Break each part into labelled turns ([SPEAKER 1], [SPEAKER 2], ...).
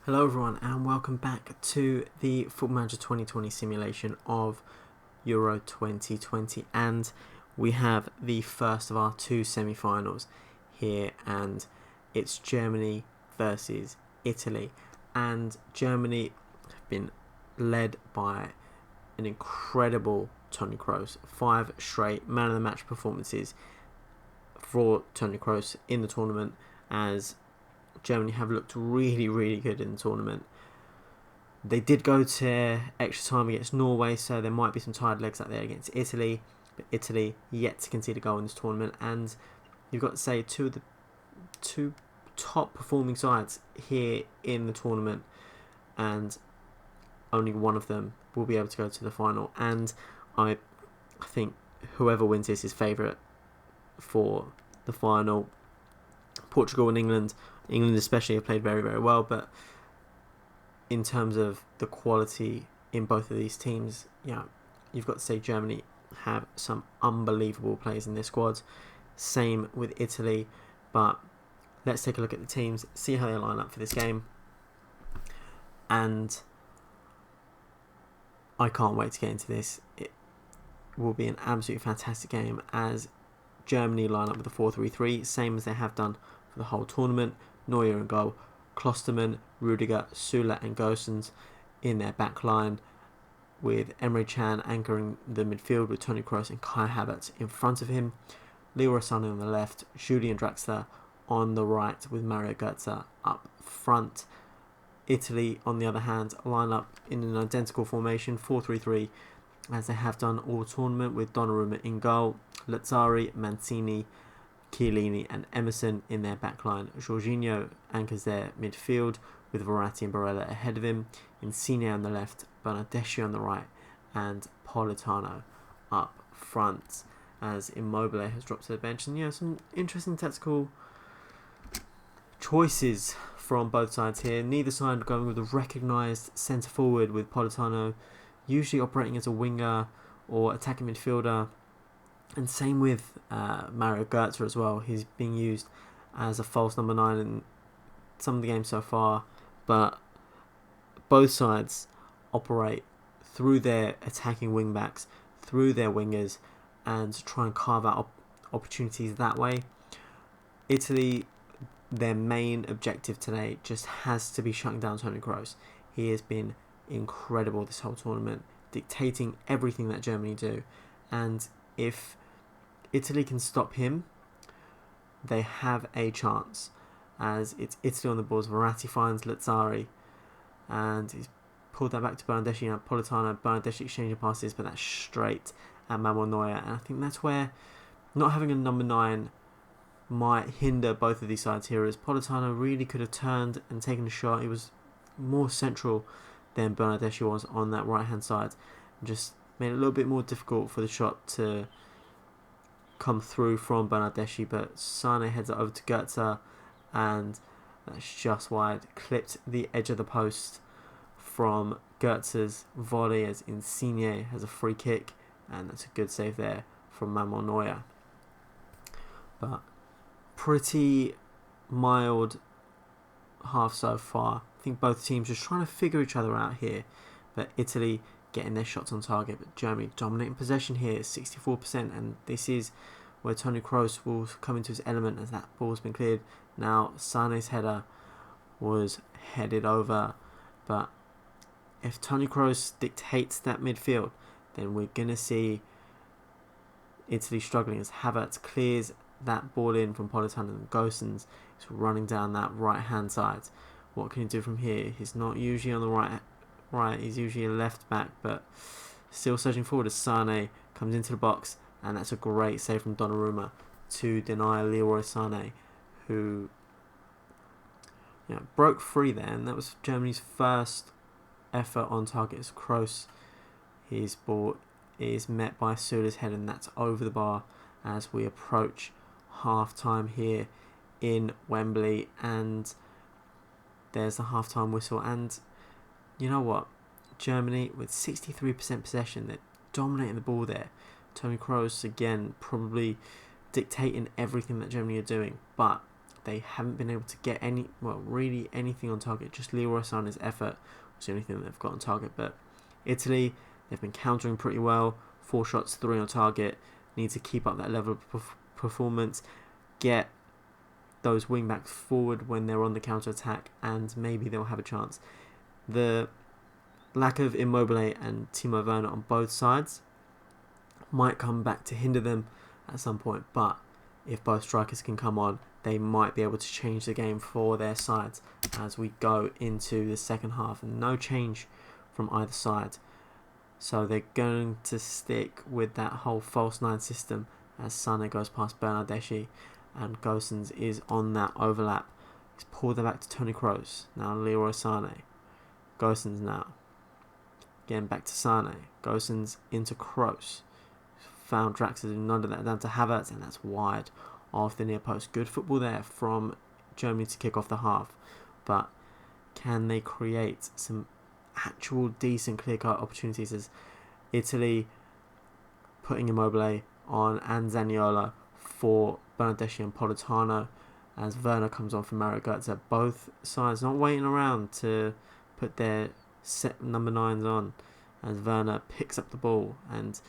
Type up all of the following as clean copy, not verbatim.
[SPEAKER 1] Hello everyone and welcome back to the Football Manager 2020 simulation of Euro 2020, and we have the first of our two semi-finals here, and it's Germany versus Italy. And Germany have been led by an incredible Toni Kroos. 5 straight man of the match performances for Toni Kroos in the tournament, as Germany have looked really, really good in the tournament. They did go to extra time against Norway, so there might be some tired legs out there against Italy. But Italy yet to concede a goal in this tournament, and you've got to say two of the two top performing sides here in the tournament, and only one of them will be able to go to the final. And I think whoever wins this is favourite for the final. Portugal and England especially have played very, very well, but in terms of the quality in both of these teams, you've got to say Germany have some unbelievable players in their squads. Same with Italy, but let's take a look at the teams, see how they line up for this game. And I can't wait to get into this. It will be an absolutely fantastic game, as Germany line up with a 4-3-3, same as they have done for the whole tournament. Neuer in goal, Klostermann, Rudiger, Süle and Gosens in their back line, with Emre Can anchoring the midfield with Toni Kroos and Kai Havertz in front of him. Leroy Sané on the left, Julian Draxler on the right with Mario Götze up front. Italy, on the other hand, line up in an identical formation, 4-3-3, as they have done all tournament, with Donnarumma in goal, Lazzari, Mancini, Chiellini and Emerson in their backline. Jorginho anchors their midfield with Verratti and Barella ahead of him. Insigne on the left, Bernardeschi on the right, and Politano up front, as Immobile has dropped to the bench. And some interesting tactical choices from both sides here. Neither side going with a recognised centre forward, with Politano usually operating as a winger or attacking midfielder. And same with Mario Götze as well. He's being used as a false number 9 in some of the games so far. But both sides operate through their attacking wing backs, through their wingers, and try and carve out opportunities that way. Italy, their main objective today just has to be shutting down Toni Kroos. He has been incredible this whole tournament, dictating everything that Germany do. And if Italy can stop him, they have a chance, as it's Italy on the balls. Verratti finds Lazzari, and he's pulled that back to Bernardeschi. Now Politano, Bernardeschi exchanging passes, but that's straight at Manuel Neuer. And I think that's where not having a number 9 might hinder both of these sides here, as Politano really could have turned and taken a shot. He was more central than Bernardeschi was on that right hand side, and just made it a little bit more difficult for the shot to come through from Bernardeschi. But Sané heads it over to Götze, and that's just wide. Clipped the edge of the post from Götze's volley, as Insigne has a free kick, and that's a good save there from Manuel Neuer. But pretty mild half so far. I think both teams just trying to figure each other out here, but Italy getting their shots on target, but Germany dominating possession here, 64%, and this is where Toni Kroos will come into his element, as that ball's been cleared. Now Sané's header was headed over, but if Toni Kroos dictates that midfield, then we're going to see Italy struggling, as Havertz clears that ball in from Politano, and Gosens is running down that right hand side. What can he do from here? He's not usually on the right, he's usually a left back, but still surging forward as Sané comes into the box, and that's a great save from Donnarumma to deny Leroy Sané, who broke free there, and that was Germany's first effort on target, as Kroos, his ball is met by Süle's head, and that's over the bar as we approach half time here in Wembley. And there's the half time whistle, and you know what, Germany with 63% possession, they're dominating the ball there. Toni Kroos again probably dictating everything that Germany are doing, but they haven't been able to get really anything on target. Just Leroy Sané's effort was the only thing that they've got on target. But Italy, they've been countering pretty well. 4 shots, 3 on target. Need to keep up that level of performance. Get those wing backs forward when they're on the counter attack, and maybe they'll have a chance. The lack of Immobile and Timo Werner on both sides might come back to hinder them at some point, but if both strikers can come on, they might be able to change the game for their sides as we go into the second half. And no change from either side, so they're going to stick with that whole false 9 system as Sané goes past Bernardeschi and Gosens is on that overlap. He's pulled it back to Toni Kroos. Now Leroy Sané. Gosens now. Again back to Sané. Gosens into Kroos. Found Draxler and nodded that down to Havertz, and that's wide off the near post. Good football there from Germany to kick off the half, but can they create some actual decent clear-cut opportunities as Italy putting Immobile on and Zaniolo for Bernardeschi and Politano as Werner comes on for Mario Götze. Both sides not waiting around to put their set number 9s on as Werner picks up the ball. And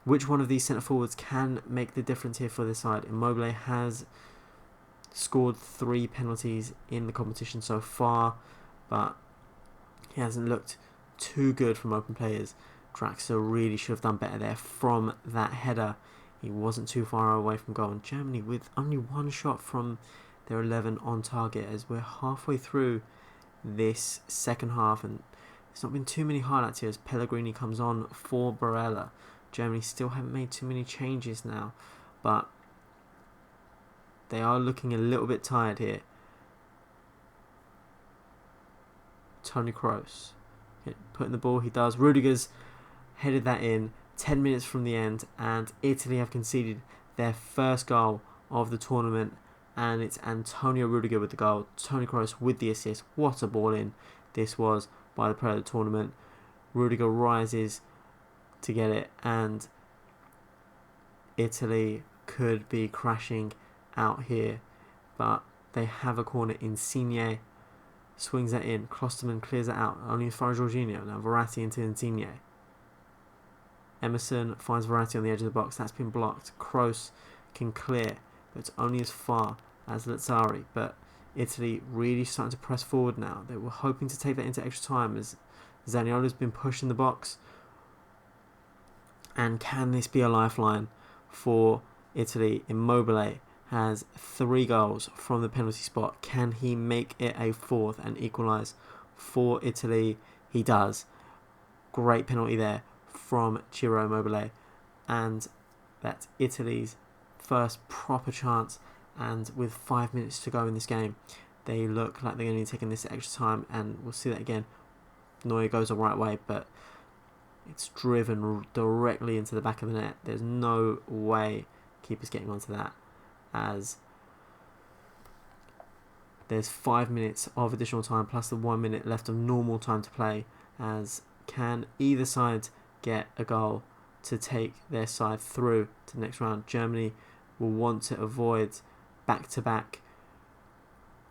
[SPEAKER 1] which one of these centre forwards can make the difference here for this side? Immobile has scored 3 penalties in the competition so far, but he hasn't looked too good from open players. Draxler really should have done better there from that header. He wasn't too far away from goal. And Germany with only 1 shot from their 11 on target as we're halfway through this second half, and there's not been too many highlights here as Pellegrini comes on for Barella. Germany still haven't made too many changes now, but they are looking a little bit tired here. Toni Kroos putting the ball, he does. Rudiger's headed that in 10 minutes from the end, and Italy have conceded their first goal of the tournament, and it's Antonio Rudiger with the goal, Toni Kroos with the assist. What a ball in this was by the player of the tournament. Rudiger rises to get it, and Italy could be crashing out here, but they have a corner. Insigne swings that in, Klosterman clears it out, only as far as Jorginho. Now Verratti into Insigne. Emerson finds Verratti on the edge of the box, that's been blocked. Kroos can clear, but it's only as far as Lazzari. But Italy really starting to press forward now. They were hoping to take that into extra time as Zaniolo's been pushed in the box. And can this be a lifeline for Italy? Immobile has 3 goals from the penalty spot. Can he make it a 4th and equalise for Italy? He does. Great penalty there from Ciro Immobile, and that's Italy's first proper chance. And with 5 minutes to go in this game, they look like they're going to be taking this extra time, and we'll see that again. Neuer goes the right way, but it's driven directly into the back of the net. There's no way keeper's getting onto that, as there's 5 minutes of additional time plus the 1 minute left of normal time to play. As can either side get a goal to take their side through to the next round? Germany will want to avoid back-to-back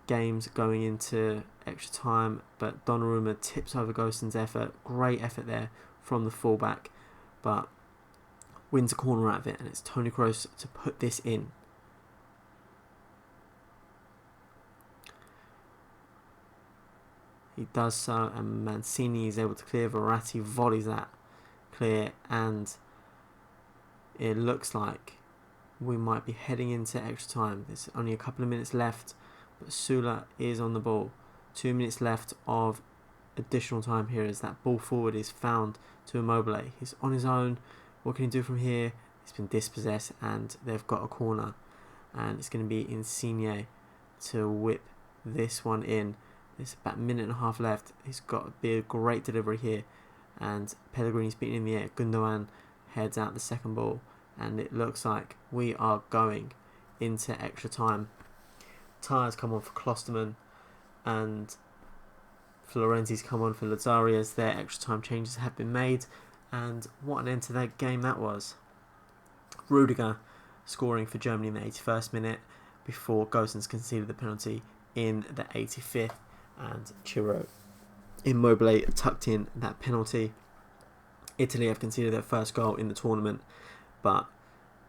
[SPEAKER 1] games going into extra time, but Donnarumma tips over Gosens' effort. Great effort there from the fullback, but wins a corner out of it, and it's Toni Kroos to put this in. He does so, and Mancini is able to clear. Verratti volleys that clear, and it looks like we might be heading into extra time. There's only a couple of minutes left, but Sula is on the ball. 2 minutes left of additional time here as that ball forward is found to Immobile. He's on his own. What can he do from here? He's been dispossessed, and they've got a corner, and it's going to be Insigne to whip this one in. There's about a minute and a half left. He's got to be a great delivery here, and Pellegrini's beaten in the air. Gundogan heads out the second ball, and it looks like we are going into extra time. Tyres come on for Klosterman, and Florenzi's come on for Lazzari as their extra time changes have been made. And what an end to that game that was. Rudiger scoring for Germany in the 81st minute. before Gosens conceded the penalty in the 85th, and Ciro Immobile tucked in that penalty. Italy have conceded their first goal in the tournament, but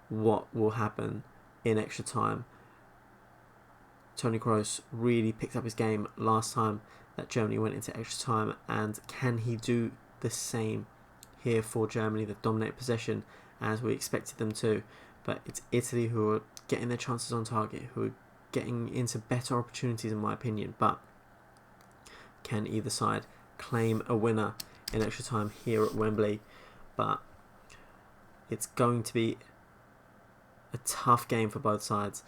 [SPEAKER 1] what will happen in extra time? Toni Kroos really picked up his game last time that Germany went into extra time, and can he do the same here for Germany that dominate possession as we expected them to? But it's Italy who are getting their chances on target, who are getting into better opportunities in my opinion, but can either side claim a winner in extra time here at Wembley? But it's going to be a tough game for both sides.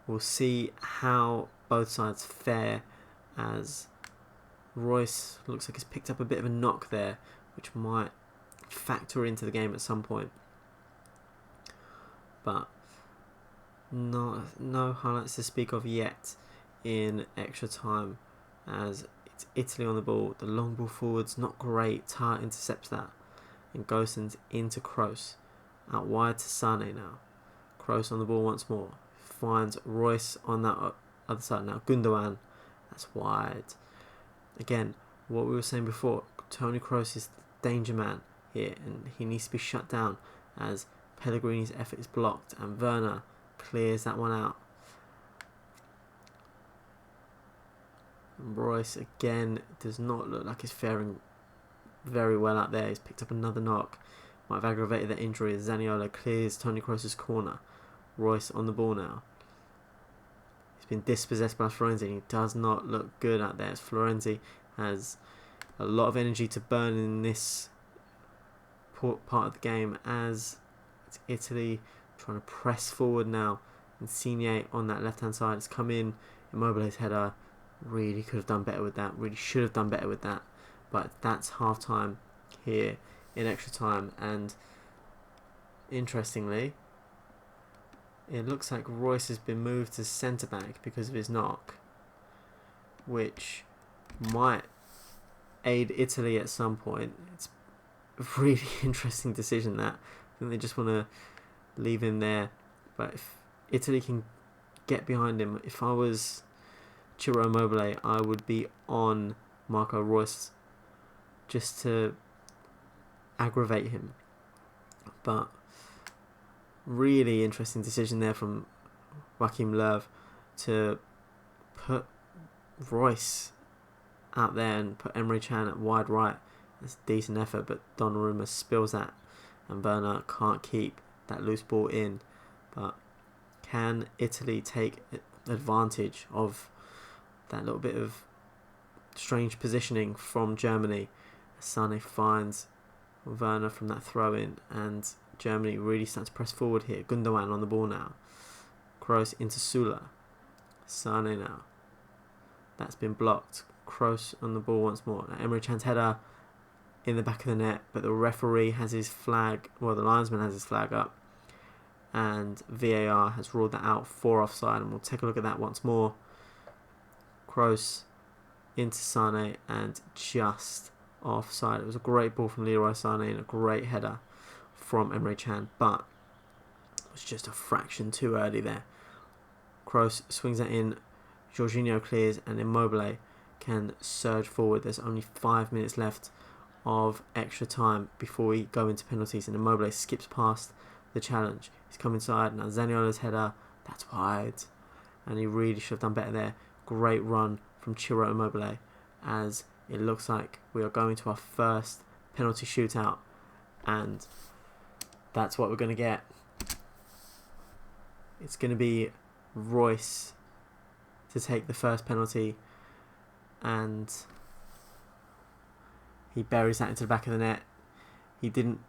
[SPEAKER 1] We'll see how both sides fare, as Royce looks like he's picked up a bit of a knock there, which might factor into the game at some point. But no highlights to speak of yet in extra time, as it's Italy on the ball. The long ball forwards, not great. Tah intercepts that, and Gosens into Kroos. Out wide to Sane now. Kroos on the ball once more. Finds Royce on that other side now. Gundogan, that's wide. Again, what we were saying before, Toni Kroos is the danger man here, and he needs to be shut down as Pellegrini's effort is blocked, and Werner clears that one out. And Royce again does not look like he's faring very well out there. He's picked up another knock. Might have aggravated that injury as Zaniolo clears Toni Kroos' corner. Royce on the ball now. He's been dispossessed by Florenzi. He does not look good out there. Florenzi has a lot of energy to burn in this part of the game, as it's Italy trying to press forward now. Insigne on that left hand side has come in. Immobile's header. Really could have done better with that. Really should have done better with that. But that's half time here in extra time, and interestingly, it looks like Royce has been moved to centre back because of his knock, which might aid Italy at some point. It's a really interesting decision that. I think they just want to leave him there, but if Italy can get behind him, if I was Ciro Immobile, I would be on Marco Reus just to aggravate him. But really interesting decision there from Joachim Löw to put Royce out there and put Emre Can at wide right. It's a decent effort, but Donnarumma spills that, and Werner can't keep that loose ball in. But can Italy take advantage of that little bit of strange positioning from Germany? Sane finds Werner from that throw in, and Germany really starts to press forward here. Gundogan on the ball now. Kroos into Sula. Sane now. That's been blocked. Kroos on the ball once more. Now Emre Can's header in the back of the net, but the referee has his flag, well, the linesman has his flag up, and VAR has ruled that out for offside, and we'll take a look at that once more. Kroos into Sane, and just offside. It was a great ball from Leroy Sané and a great header from Emre Can, but it was just a fraction too early there. Kroos swings that in, Jorginho clears, and Immobile can surge forward. There's only 5 minutes left of extra time before we go into penalties, and Immobile skips past the challenge. He's come inside, now Zaniolo's header, that's wide, and he really should have done better there. Great run from Ciro Immobile, as it looks like we are going to our first penalty shootout, and that's what we're going to get. It's going to be Royce to take the first penalty, and he buries that into the back of the net. He didn't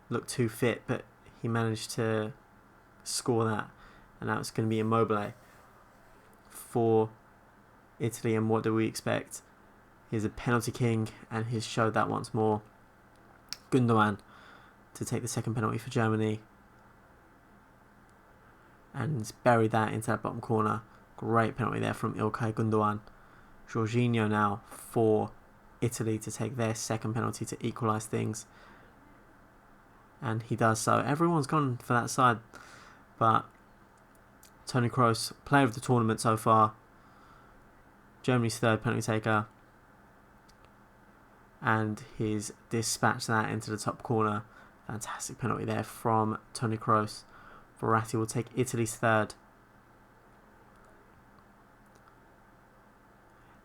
[SPEAKER 1] look too fit, but he managed to score that, and now it's going to be Immobile for Italy. And what do we expect? He's a penalty king, and he's showed that once more. Gundogan to take the second penalty for Germany, and bury that into that bottom corner. Great penalty there from Ilkay Gundogan. Jorginho now for Italy to take their second penalty to equalise things, and he does so. Everyone's gone for that side, but Toni Kroos, player of the tournament so far. Germany's third penalty taker. And he's dispatched that into the top corner. Fantastic penalty there from Toni Kroos. Verratti will take Italy's third.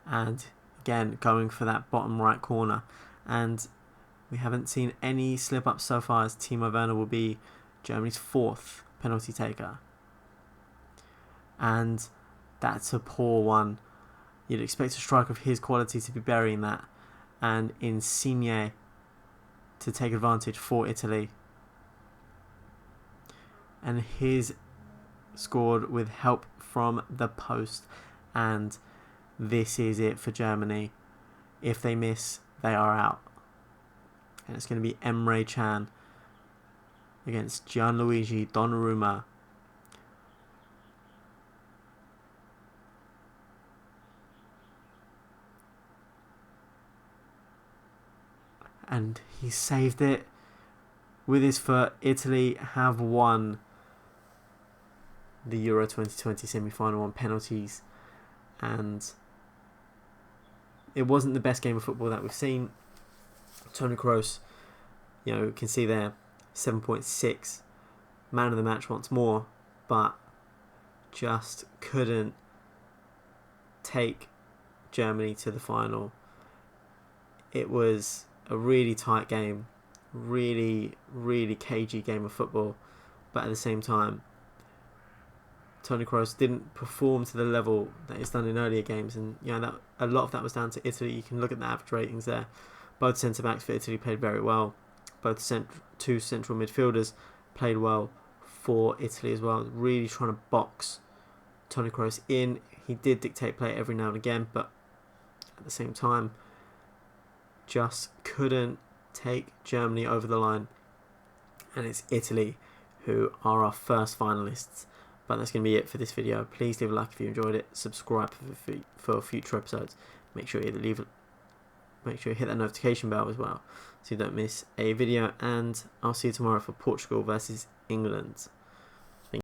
[SPEAKER 1] And again, going for that bottom right corner. And we haven't seen any slip-ups so far, as Timo Werner will be Germany's fourth penalty taker. And that's a poor one. You'd expect a striker of his quality to be burying that. And Insigne to take advantage for Italy. And he's scored with help from the post. And this is it for Germany. If they miss, they are out. And it's going to be Emre Can against Gianluigi Donnarumma. And he saved it with his foot. Italy have won the Euro 2020 semi-final on penalties. And it wasn't the best game of football that we've seen. Toni Kroos, you can see there, 7.6. Man of the match once more. But just couldn't take Germany to the final. It was a really tight game, really, really cagey game of football, but at the same time, Toni Kroos didn't perform to the level that he's done in earlier games, and that a lot of that was down to Italy. You can look at the average ratings there. Both centre backs for Italy played very well. Both two central midfielders played well for Italy as well. Really trying to box Toni Kroos in. He did dictate play every now and again, but at the same time, just couldn't take Germany over the line. And it's Italy who are our first finalists. But that's going to be it for this video. Please leave a like if you enjoyed it. Subscribe for future episodes. Make sure you hit that notification bell as well, so you don't miss a video. And I'll see you tomorrow for Portugal versus England.